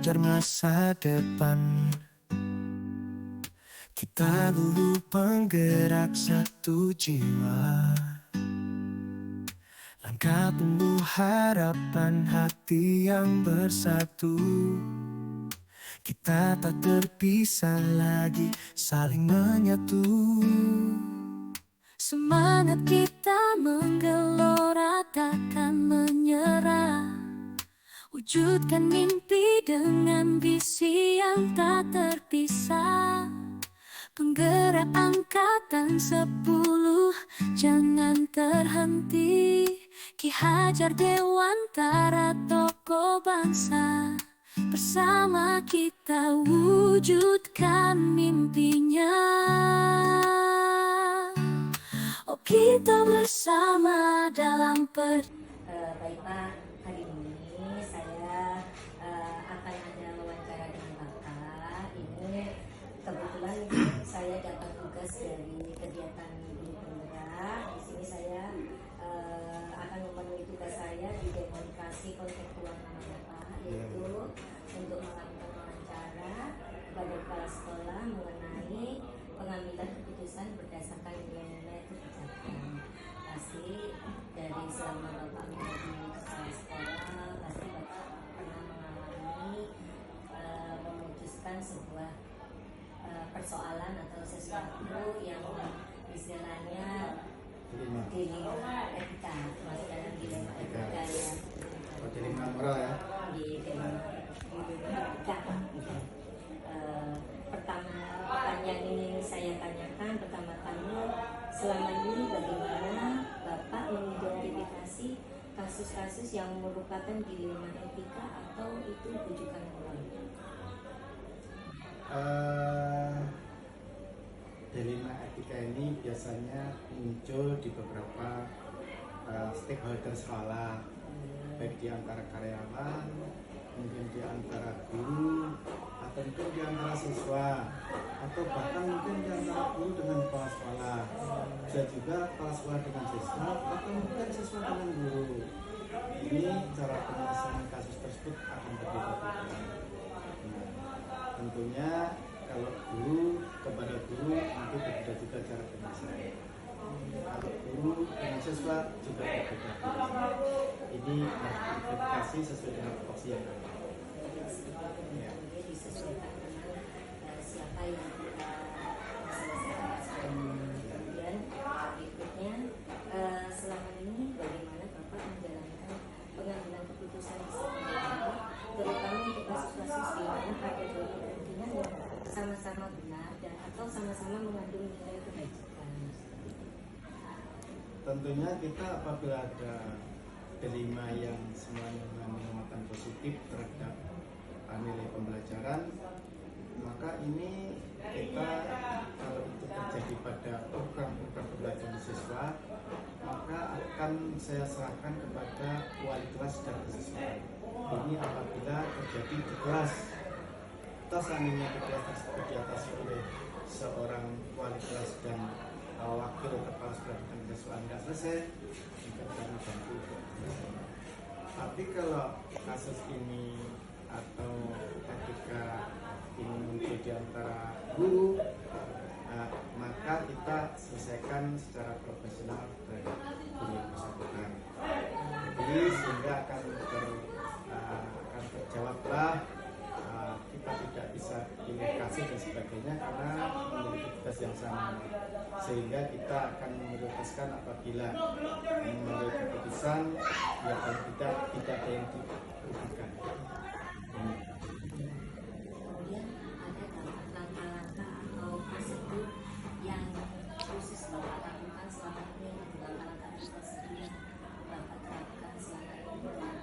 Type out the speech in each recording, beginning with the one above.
mengejar masa depan. Kita dulu penggerak satu jiwa, langkah penuh harapan, hati yang bersatu. Kita tak terpisah lagi, saling menyatu. Semangat kita menggelora, takkan menyerah. Wujudkan mimpi dengan visi yang tak terpisah. Penggerak angkatan 10, jangan terhenti. Ki Hajar Dewantara, tokoh bangsa. Bersama kita wujudkan mimpinya. Oh, kita bersama dalam Baik Pak, hari ini saya akan ada wawancara dengan Bapak. Ini kebetulan saya dapat tugas dari kegiatan Bumi Penggerak. Di sini saya akan memenuhi tugas saya di komunikasi kontekstual nama Bapak, yaitu untuk melakukan wawancara kepada kepala sekolah mengenai pengambilan keputusan berdasarkan nilai-nilai kebijakan. Pasti dari selama Bapak menjadi kepala sekolah, pasti Bapak pernah mengalami memutuskan sebuah persoalan atau sesuatu yang istilahnya dilema etika, masuk dalam dilema etika ya. Dilema moral ya. Dilema etika. Pertama pertanyaan ini saya tanyakan pertama-tama, selama ini bagaimana Bapak mengidentifikasi kasus-kasus yang merupakan dilema etika atau itu rujukan moral? Dilema etika ini biasanya muncul di beberapa stakeholder sekolah, baik di antara karyawan, mungkin di antara guru, atau mungkin di antara siswa, atau bahkan mungkin di antara guru dengan kepala sekolah, bisa juga kepala sekolah dengan siswa, atau mungkin siswa dengan guru. Ini cara penyelesaian kasus tersebut akan berbeda-beda. Nah, tentunya kalau guru kepada guru nanti berbeda juga cara penyelesaian. Kalau guru dengan siswa juga berbeda. Ini verifikasi sesuai dengan porsi yang ada. Ya. Disesuaikan dengan siapa yang kita selesaikan. Kemudian berikutnya, selama ini bagaimana Bapak menjalankan pengambilan keputusan di sekolah, terutama untuk kasus-kasus di mana ada dua kepentingan yang sama-sama benar dan atau sama-sama mengandung nilai kebaikan. Tentunya kita apabila ada dilema yang semuanya mengandung muatan positif terhadap nilai pembelajaran, maka ini kita kalau itu terjadi pada program-program pembelajaran siswa, maka akan saya serahkan kepada wali kelas dan siswa. Ini apabila terjadi di kelas, atau seandainya di kelas tersebut diatasi oleh seorang wali kelas dan wakil kepala sekolah dan siswa tidak selesai, maka kami bantu. Tapi kalau kasus ini atau ketika ini muncul di antara guru, maka kita selesaikan secara profesional terhadap guru yang bersangkutan. Jadi sehingga akan terjawablah kita tidak bisa pilih kasih dan sebagainya karena memiliki tugas yang sama, sehingga kita akan memutuskan apabila mengambil keputusan ya kalau tidak ada yang dirugikan. Kemudian ada langkah-langkah atau prosedur yang khusus Bapak lakukan selama ini, langkah-langkah prosedur yang Bapak terapkan selama ini dalam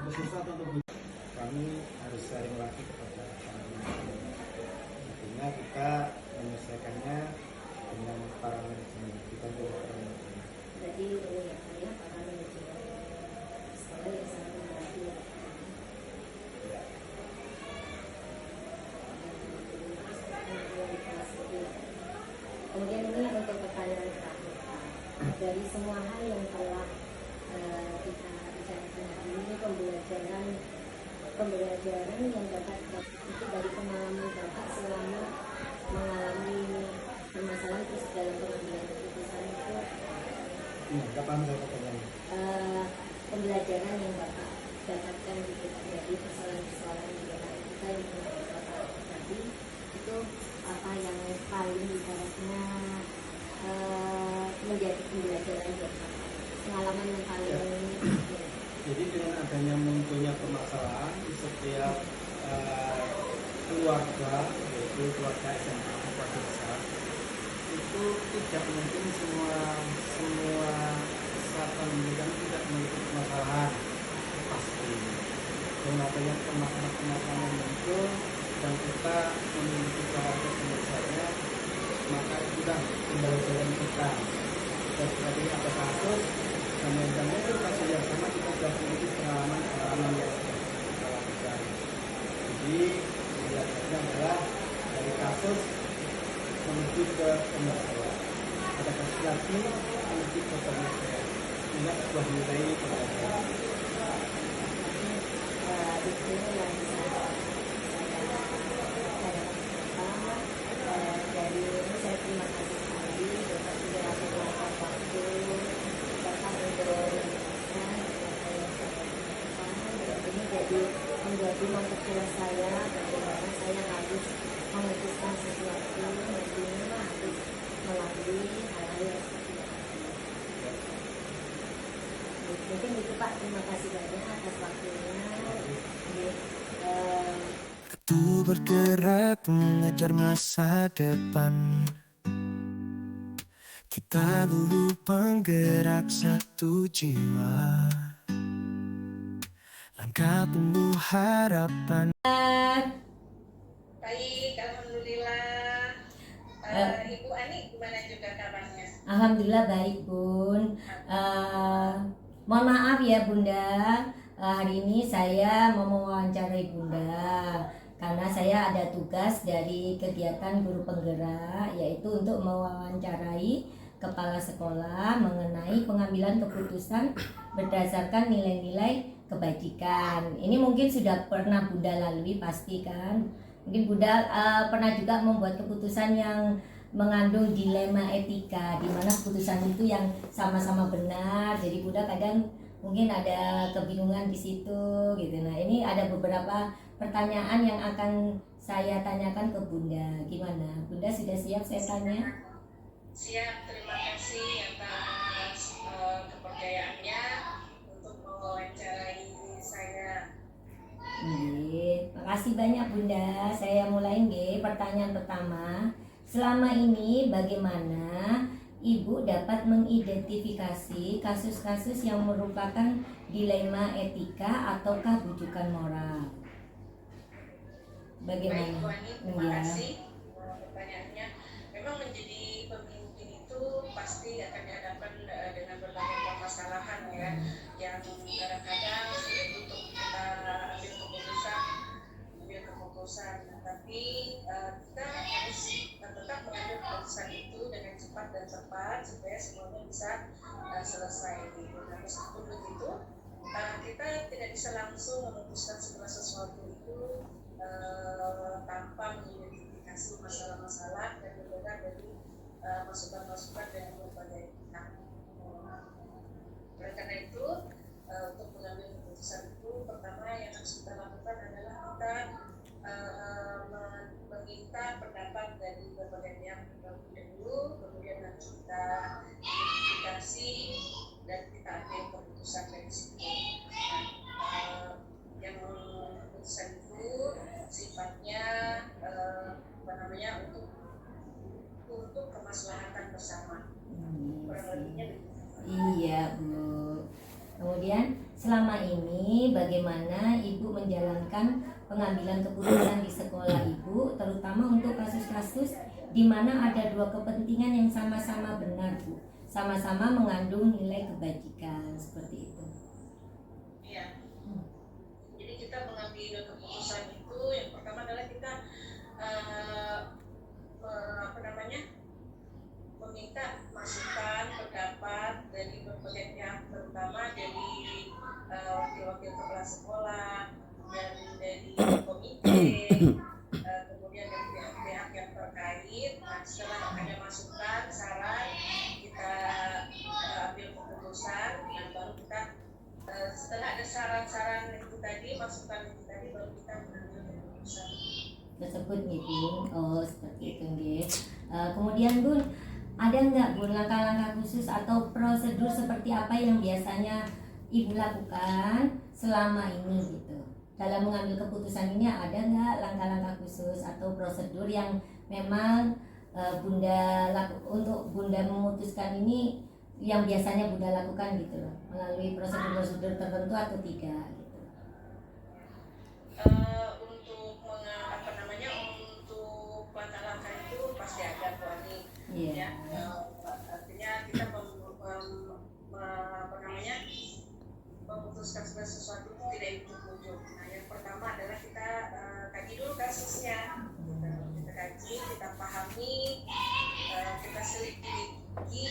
Susah tentu kami harus sharing lagi kepada teman-teman. Artinya kita menyelesaikannya dengan para manajemen, kita dengan para manajemen. Jadi ini ya para manajemen sekolah yang sangat membantu ya. Kemudian ini untuk pertanyaan terakhir, dari semua hal yang telah kita bicarakan hari ini, pembelajaran pembelajaran yang dapat itu dari pengalaman Bapak selama mengalami permasalahan terus dalam pengambilan keputusan itu Kapan saya pertanyaan? pembelajaran yang Bapak dapatkan gitu dari persoalan-persoalan di dalam kita yang Bapak tadi itu apa yang paling ibaratnya menjadi pembelajaran buat Bapak, pengalaman yang paling Jadi dengan adanya munculnya permasalahan di setiap keluarga, yaitu keluarga SMA atau keluarga besar, itu tidak mungkin semua satuan pendidikan tidak memiliki permasalahan pasti. Dengan adanya permasalahan muncul dan kita memiliki cara untuk menyelesaikannya, maka itulah pembelajaran kita. Dan seperti ada kasus dan lain-lain itu kasus yang sama kita sudah memiliki pengalaman yang kita lakukan. Jadi pembelajarannya adalah dari kasus menuju ke pembelajaran. Ada kasus lagi menuju ke pembelajaran. Ini sebuah nilai pembelajaran. itu yang bisa dari ini saya terima kasih sekali Bapak sudah meluangkan waktu Bapak untuk menjelaskan apa yang saya sampaikan, dan ini jadi menjadi motivasi saya bagaimana saya harus memutuskan sesuatu, nantinya harus melalui hal-hal yang seperti itu. Mungkin itu Pak, terima kasih banyak atas waktunya. Waktu bergerak mengejar masa depan, kita dulu penggerak satu jiwa, langkah penuh harapan. Baik, alhamdulillah. Ibu Ani gimana juga kabarnya? Alhamdulillah baik Bun. Mohon maaf ya Bunda, hari ini saya mau mewawancarai Bunda karena saya ada tugas dari kegiatan guru penggerak, yaitu untuk mewawancarai kepala sekolah mengenai pengambilan keputusan berdasarkan nilai-nilai kebajikan. Ini mungkin sudah pernah Bunda lalui pasti kan. Mungkin Bunda pernah juga membuat keputusan yang mengandung dilema etika, di mana keputusan itu yang sama-sama benar. Jadi Bunda kadang mungkin ada kebingungan di situ gitu. Nah, ini ada beberapa pertanyaan yang akan saya tanyakan ke Bunda. Gimana? Bunda sudah siap saya tanya? Siap, terima kasih atas kepercayaannya untuk mewawancarai saya. Makasih banyak Bunda. Saya mulai nggih. Pertanyaan pertama, selama ini bagaimana Ibu dapat mengidentifikasi kasus-kasus yang merupakan dilema etika ataukah bujukan moral? Bagaimana? Baik, Bu Ani, terima kasih pertanyaannya. Memang menjadi pemimpin itu pasti akan dihadapkan dengan berbagai permasalahan ya, yang kadang-kadang sulit untuk kita ambil keputusan. Tapi kita harus tetap mengambil keputusan itu dengan cepat dan tepat supaya semuanya bisa selesai. Nah, meskipun begitu, kita tidak bisa langsung memutuskan segala sesuatu itu tanpa mengidentifikasi masalah-masalah dan berbeda dari masukan-masukan dari berbagai pihak. Oleh karena itu, untuk mengambil keputusan itu, pertama yang harus kita lakukan adalah kita meminta pendapat dari berbagai pihak terlebih dahulu, kemudian nanti kita identifikasi dan kita ambil keputusan dari situ. Yang keputusan itu sifatnya untuk kemaslahatan bersama. Kurang lebihnya begitu. Iya Bu. Kemudian selama ini bagaimana Ibu menjalankan pengambilan keputusan di sekolah Ibu, terutama untuk kasus-kasus di mana ada dua kepentingan yang sama-sama benar Bu, sama-sama mengandung nilai kebajikan seperti itu. Iya. Jadi kita mengambil keputusan itu yang pertama adalah kita meminta masukan, pendapat dari berbagai pihak, terutama dari wakil-wakil kepala sekolah dan kemudian dari pihak-pihak yang terkait. Nah, setelah ada masukan, saran, kita ambil keputusan, dan baru kita setelah ada saran-saran itu tadi, masukan itu tadi, baru kita mengambil keputusan tersebut nih Bun. Oh seperti itu nggih. Kemudian Bun, ada nggak Bun langkah-langkah khusus atau prosedur seperti apa yang biasanya Ibu lakukan selama ini gitu? Dalam mengambil keputusan ini ada nggak langkah-langkah khusus atau prosedur yang memang Bunda untuk Bunda memutuskan ini yang biasanya Bunda lakukan gitu loh, melalui prosedur-prosedur tertentu atau tidak gitu? untuk untuk langkah-langkah itu pasti ada Bu Ani. Iya. Ya, artinya kita memutuskan sesuatu itu tidak ujuk-ujuk. Nah, yang pertama adalah kita kaji dulu kasusnya, kita kaji, kita pahami, kita selidiki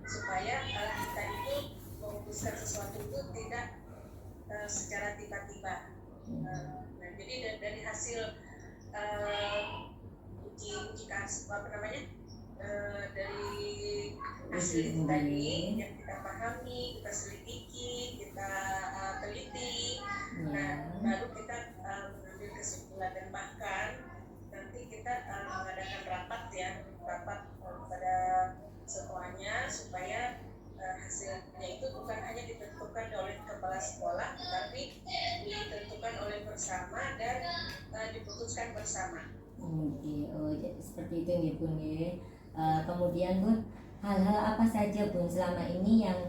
supaya kita itu memutuskan sesuatu itu tidak secara tiba-tiba. Nah, jadi dari hasil uji kasus dari hasil itu tadi yang kita pahami, kita selidiki, kita teliti, nah baru kita mengambil kesimpulan, dan bahkan nanti kita mengadakan rapat pada semuanya supaya hasilnya itu bukan hanya ditentukan oleh kepala sekolah, tetapi ditentukan oleh bersama dan diputuskan bersama. Oh, jadi seperti itu nih Bun ya. Kemudian Bun, hal-hal apa saja Bun selama ini yang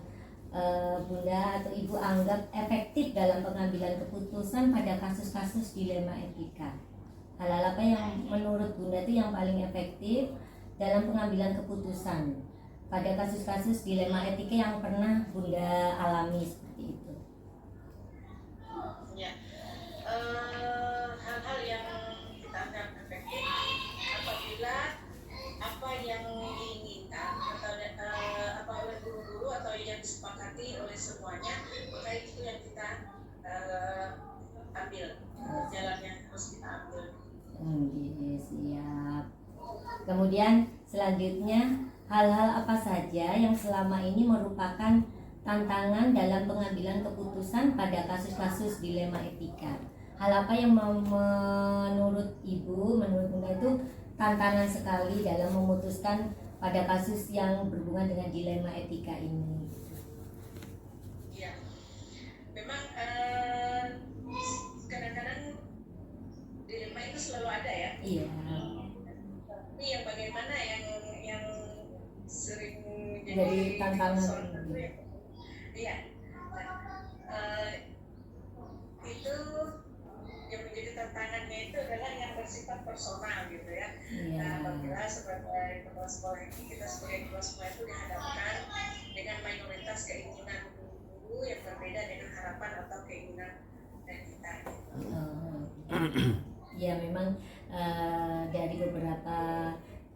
Bunda atau Ibu anggap efektif dalam pengambilan keputusan pada kasus-kasus dilema etika? Hal-hal apa yang menurut Bunda itu yang paling efektif dalam pengambilan keputusan pada kasus-kasus dilema etika yang pernah Bunda alami seperti itu? Ya, hal-hal yang kita anggap efektif apabila apa yang diinginkan atau apa oleh guru-guru atau yang disepakati oleh semuanya, maka itu yang kita ambil, jalan yang harus kita ambil. Siap. Kemudian selanjutnya, hal-hal apa saja yang selama ini merupakan tantangan dalam pengambilan keputusan pada kasus-kasus dilema etika? Hal apa yang menurut Ibu, menurut Bunda itu tantangan sekali dalam memutuskan pada kasus yang berhubungan dengan dilema etika ini? Ya, memang kadang-kadang dilema itu selalu ada ya. Iya. Tapi yang bagaimana yang sering Jadi tantangan. Iya. Itu yang menjadi tantangannya itu adalah yang bersifat personal gitu ya. Iya. Nah, apabila sebagai kepala sekolah ini, kita sebagai kepala sekolah itu dihadapkan dengan mayoritas keinginan guru yang berbeda dengan harapan atau keinginan dari kita. Ya memang dari beberapa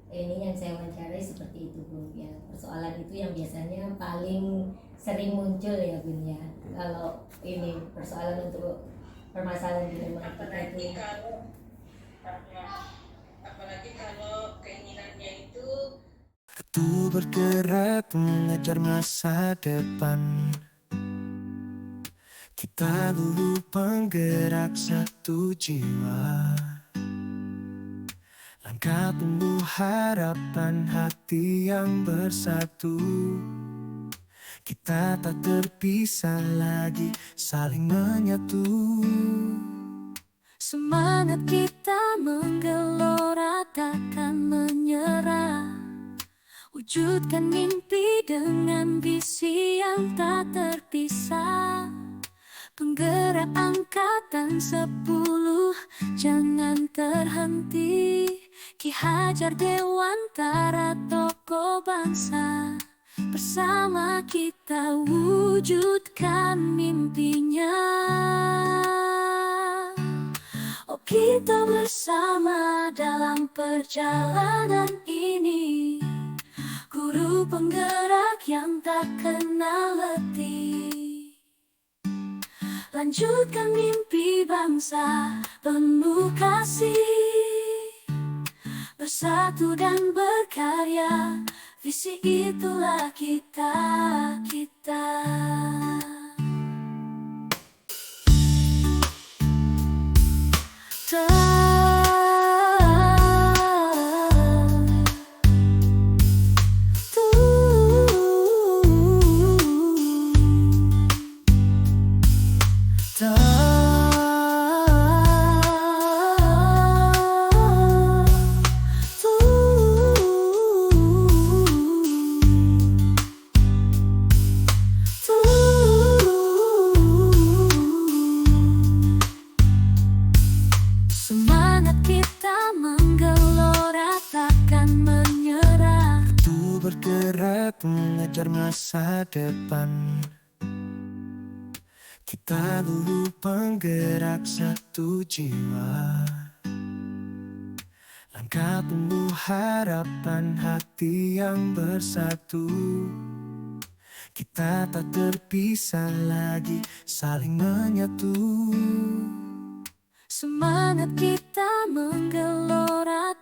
ini yang saya wawancarai seperti itu Bun ya, persoalan itu yang biasanya paling sering muncul ya Bun ya, kalau ini persoalan untuk permasalahan dilema etika itu. Apalagi kalau keinginannya itu bergerak mengejar masa depan. Kita dulu penggerak satu jiwa, langkah penuh harapan, hati yang bersatu. Kita tak terpisah lagi, saling menyatu. Semangat kita menggelora, takkan menyerah. Wujudkan mimpi dengan visi yang tak terpisah. Penggerak angkatan 10, jangan terhenti. Ki Hajar Dewantara, tokoh bangsa. Bersama kita wujudkan mimpinya. Oh, kita bersama dalam perjalanan ini. Guru penggerak yang tak kenal letih. Lanjutkan mimpi bangsa, penuh penuh kasih, bersatu dan berkarya, visi itulah kita. Semangat kita menggelora, takkan menyerah. Tuh bergerak mengejar masa depan. Kita dulu penggerak satu jiwa. Langkah penuh harapan, hati yang bersatu. Kita tak terpisah lagi, saling menyatu. Semangat kita menggelora,